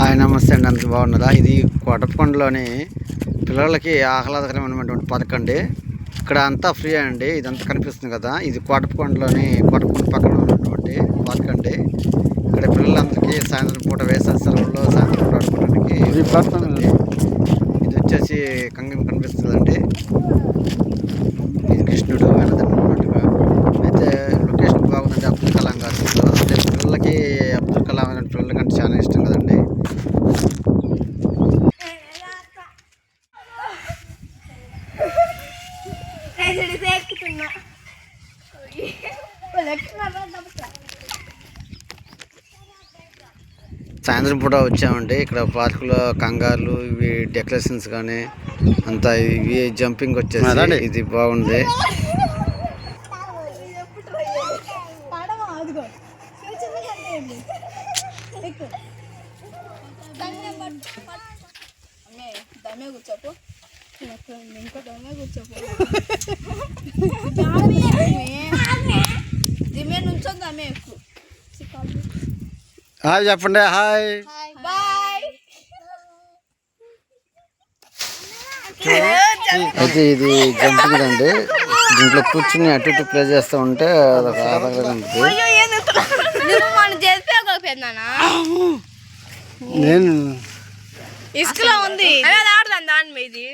Hi నమస్తే అండి, అంత బాగున్నారా? ఇది కోటప్పకొండలోని పిల్లలకి ఆహ్లాదకరమైనటువంటి పథకం అండి. ఇక్కడ అంతా ఫ్రీ అండి. ఇదంతా కనిపిస్తుంది కదా, ఇది కోటప్పకొండ పక్కన ఉన్నటువంటి పార్క్ అండి. ఇక్కడ పిల్లలందరికీ సాయంత్రం పూట వేసవి సెలవుల్లో సాయంత్రం పూట ఆడుకోవడానికి ఇది వచ్చేసి కంగం కనిపిస్తుందండి. ఇది కృష్ణుడు వెళ్ళదన్నట్టుగా అయితే లొకేషన్ బాగుందండి. అబ్దుల్ కలాం గారు అంటే పిల్లలకి అబ్దుల్ కలాం పిల్లలకంటే చాలా ఇష్టం కదండి. సాయంత్రం పూట వచ్చామండి. ఇక్కడ పార్కులో కంగారులు ఇవి డెకరేషన్స్ కానీ అంతా ఇవి జంపింగ్ వచ్చేసి ఇది బాగుంది. హాయ్ చెప్పండి. హాయ్ అయితే ఇది జంపింగ్ అండి. దీంట్లో కూర్చుని అటు ఇటు ప్లే చేస్తూ ఉంటే అదొక ఆనందంగా ఉంటుంది. నేను ఇసుకలో ఉంది ఆడుతాను దాని మీద ఇది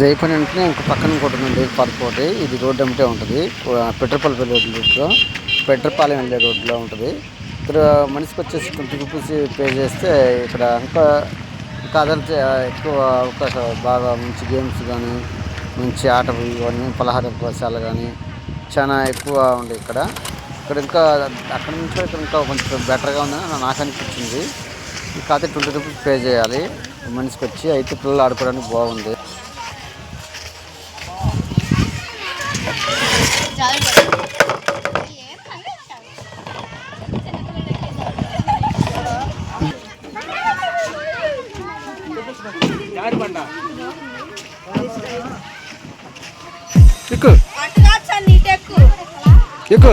అయిపోయిన వెంటనే ఇంక పక్కన కూడా ఉందండి పార్క్ ఒకటి. ఇది రోడ్డు అమ్మటే ఉంటుంది. పెట్రపాలెం రోడ్లో పెట్రపాలెం వెళ్ళే రోడ్లో ఉంటుంది. ఇక్కడ మనిషికి వచ్చేసి 20 రూపీస్ పే చేస్తే ఇక్కడ ఇంకా అదంతా ఎక్కువ అవకాశాలు, బాగా మంచి గేమ్స్ కానీ మంచి ఆటలు ఇవన్నీ పలహారశాల కానీ చాలా ఎక్కువ ఉంది ఇక్కడ ఇంకా అక్కడ నుంచి ఇక్కడ ఇంకా కొంచెం బెటర్గా ఉందని నాకు అనిపించింది. కాకపోతే 20 రూపీస్ పే చేయాలి మనిషికి వచ్చి. అయితే పిల్లలు ఆడుకోవడానికి బాగుంది. ఎక్కు ఎక్కు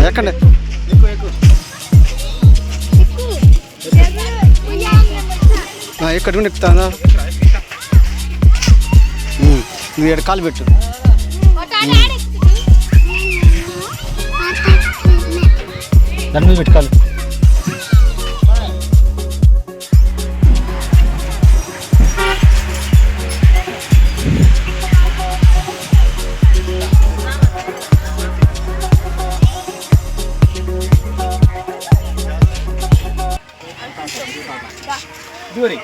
ఎక్కండి. ఎక్కడికి ఎక్కుతానా? నువ్వు ఇక్కడ కాలు పెట్టు. దాని మీద పెట్టుకోవాలి. దూరి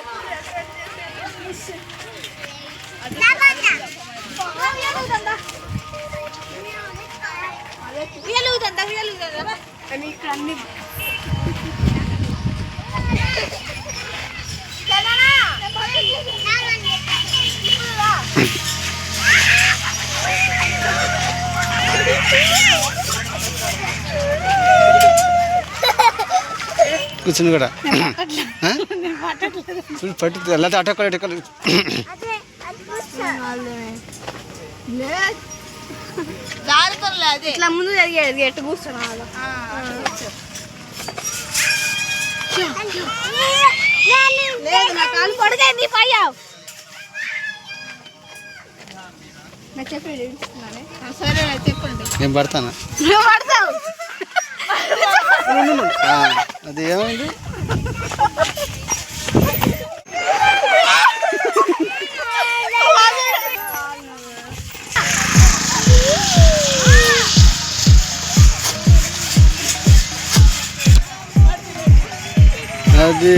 కూర్చుని కూడా పట్టు లేకపోతే అటొక్కలు ఇట్లా ముందు జరిగేది ఎట్టు కూర్చున్నా పడుకైంది పోయావు. నాకు చెప్పండి. సరే చెప్పండి. నేను పడతాను. పడతావు అది ఏమైంది? అది